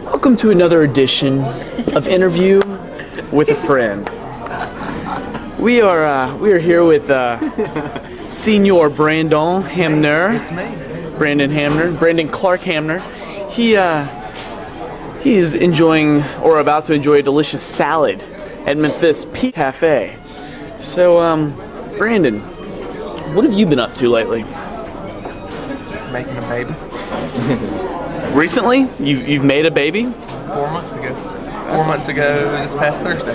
Welcome to another edition of Interview with a Friend. We are here with Senior Brandon Hanmer. It's me. Brandon Clark Hanmer. He is enjoying or about to enjoy a delicious salad at Memphis Peak Cafe. So, Brandon, what have you been up to lately? Making a baby. Recently? You've made a baby? 4 months ago. 4 months ago this past Thursday.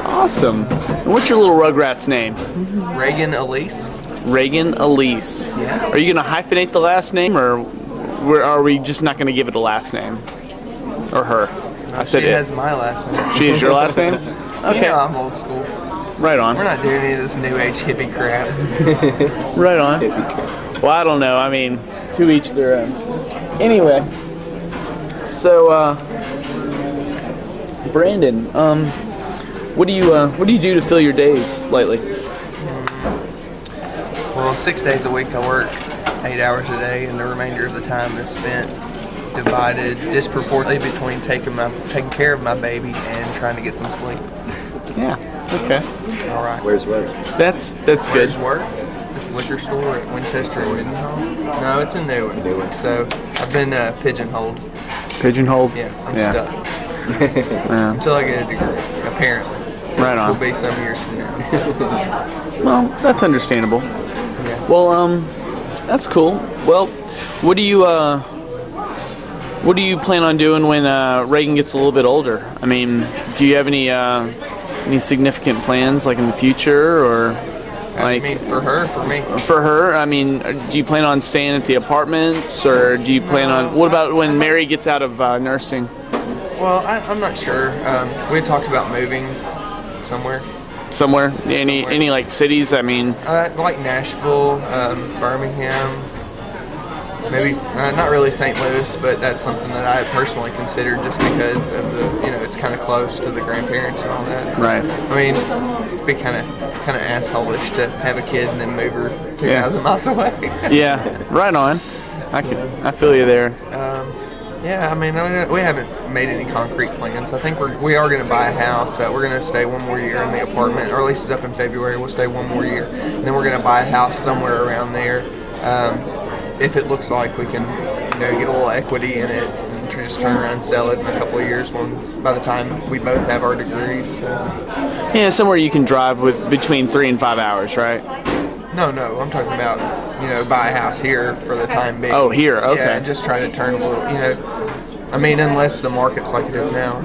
Awesome. And what's your little Rugrat's name? Reagan Elise. Reagan Elise. Yeah. Are you going to hyphenate the last name, or are we just not going to give it a last name? Or her? No, I said she it. has my last name. She is your last name? Okay. You know I'm old school. Right on. We're not doing any of this new age hippie crap. Right on. Well, I don't know. I mean, to each their own. Anyway, so Brandon, what do you do to fill your days lately? Well, 6 days a week I work 8 hours a day, and the remainder of the time is spent divided disproportionately between taking care of my baby and trying to get some sleep. Yeah. Okay. All right. Where's work? That's good. Where's work? This liquor store at Winchester and Mendenhall? No, it's a new one. So I've been pigeonholed. Pigeonholed? Yeah, I'm stuck. Until I get a degree, apparently. Right on. Will be some years from now. So. Well, that's understandable. Yeah. Well, that's cool. Well, what do you plan on doing when Reagan gets a little bit older? I mean, do you have any significant plans, like in the future, or like? I mean, for her, for me. For her, I mean, do you plan on staying at the apartments, or do you plan on? What about when Mary gets out of nursing? Well, I'm not sure. We had talked about moving somewhere. Somewhere? Any like cities? I mean, like Nashville, Birmingham. Maybe not really St. Louis, but that's something that I personally considered just because of it's kind of close to the grandparents and all that. So, right. I mean, it'd be kind of assholeish to have a kid and then move her 2,000 miles away. Yeah, right on. I feel you there. Yeah, I mean, we haven't made any concrete plans. I think we are going to buy a house. We're going to stay one more year in the apartment. Our lease is up in February. We'll stay one more year. And then we're going to buy a house somewhere around there. If it looks like we can, get a little equity in it and just turn around and sell it in a couple of years by the time we both have our degrees. So. Yeah, somewhere you can drive with between 3 and 5 hours, right? No, I'm talking about, buy a house here for the time being. Oh, here, okay. Yeah, and just try to turn a little, I mean, unless the market's like it is now.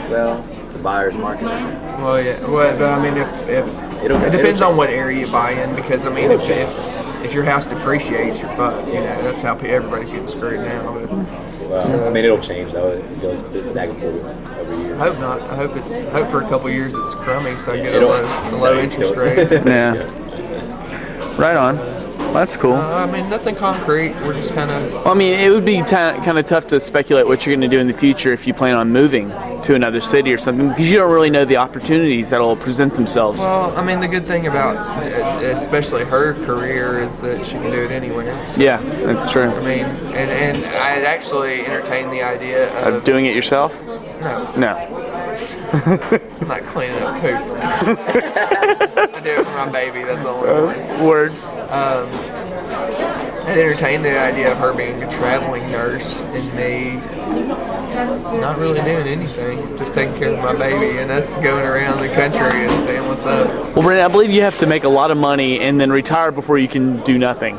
Well, it's a buyer's market. Well, yeah, but I mean, if it depends on what area you buy in, because I mean, if your house depreciates, you're fucked. That's how everybody's getting screwed now. But, well, I mean, it'll change though. It goes back and forth every year. I hope not. I hope for a couple of years it's crummy, so I get a low interest rate. Yeah. Right on. That's cool. I mean, nothing concrete. We're just kind of. Well, I mean, it would be kind of tough to speculate what you're going to do in the future if you plan on moving to another city or something, because you don't really know the opportunities that will present themselves. Well, I mean, the good thing about especially her career is that she can do it anywhere. So, yeah, that's true. I mean, and I had actually entertained the idea of doing it yourself? No. I'm not cleaning up poop. I do it for my baby. That's the only way. Word. I'd entertained the idea of her being a traveling nurse and me not really doing anything, just taking care of my baby and us going around the country and seeing what's up. Well, Brandon, I believe you have to make a lot of money and then retire before you can do nothing.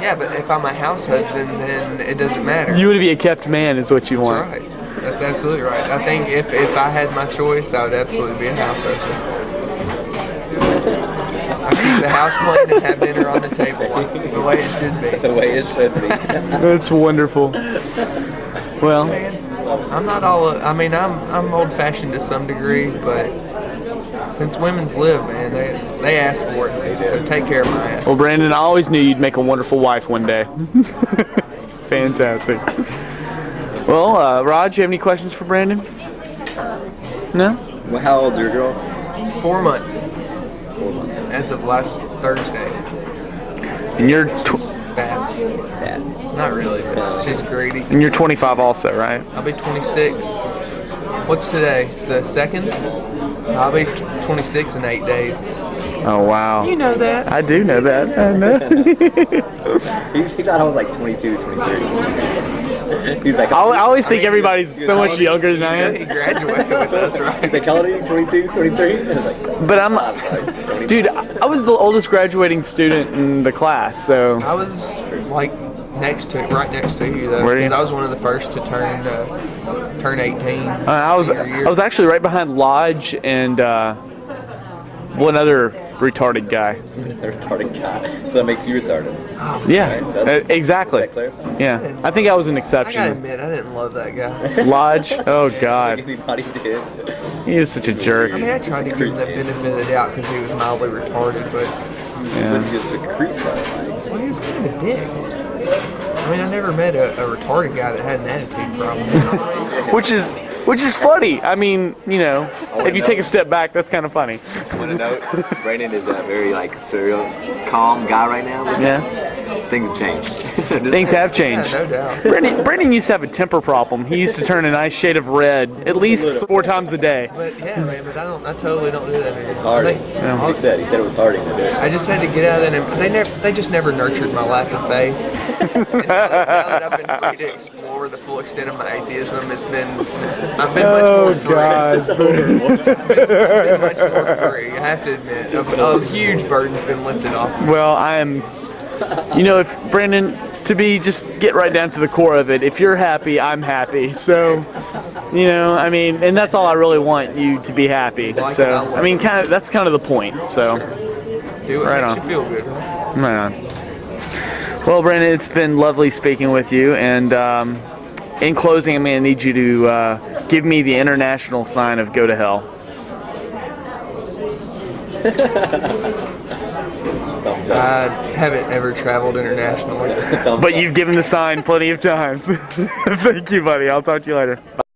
Yeah, but if I'm a house husband, then it doesn't matter. You want to be a kept man is what you want. That's right. That's absolutely right. I think if I had my choice, I would absolutely be a house husband. I keep the house clean and have dinner on the table the way it should be. The way it should be. That's wonderful. Well, I'm not all. I'm old-fashioned to some degree, but since women's live, man, they ask for it. So take care of my ass. Well, Brandon, I always knew you'd make a wonderful wife one day. Fantastic. Well, Raj, you have any questions for Brandon? No? Well, how old's your girl? 4 months. 4 months. As of last Thursday. And you're fast. Yeah. Not really, but she's greedy. And you're 25 also, right? I'll be 26. What's today? The 2nd? I'll be 26 in 8 days. Oh, wow. You know that. I do know that. I know. He thought I was like 22, 23. He's like, I always think mean, everybody's so much younger than I He am. graduated with us, right? he's like, how old are you? 22, 23? And I was like, But I'm, I'm sorry, 20. dude, I was the oldest graduating student in the class, so. I was like right next to you though, Were you? because I was one of the first to turn 18. I was actually right behind Lodge and one other retarded guy. The retarded guy. So that makes you retarded. Yeah, Right? exactly. Is that clear? Yeah, I think I was an I gotta exception. admit, I didn't love that guy. Lodge, oh God, Anybody did. he was such a jerk. I mean, I tried to give him the benefit of the doubt because he was mildly retarded, but Yeah. But just a creep though. well, he was kind of a dick. I mean, I never met a retarded guy that had an attitude problem. Which is funny. I mean, you know, if you take a step back, that's kind of funny. Want to note, Brandon is a very like serial, calm guy right now. But Yeah, things have changed. things have changed. Yeah, no doubt. Brandon used to have a temper problem. He used to turn a nice shade of red at least 4 times a day. But yeah, man, but I totally don't do that anymore. It's hard. I think- He said it was hard to do it. I just had to get out of that, and they just never nurtured my lack of faith. And now that I've been free to explore the full extent of my atheism, I've been much more free. God. I've been much more free. I have to admit, a huge burden's been lifted off. Well, I am, you know, if Brandon, just get right down to the core of it. If you're happy, I'm happy. So, you know, I mean, and that's all I really want, you to be happy. So, I mean, that's kind of the point. So, Do it Right makes on. you feel good, right? right on. Well, Brandon, it's been lovely speaking with you. And in closing, I'm going to need you to give me the international sign of go to hell. Thumbs up. I haven't ever traveled internationally. Thumbs But up. you've given the sign plenty of times. Thank you, buddy. I'll talk to you later.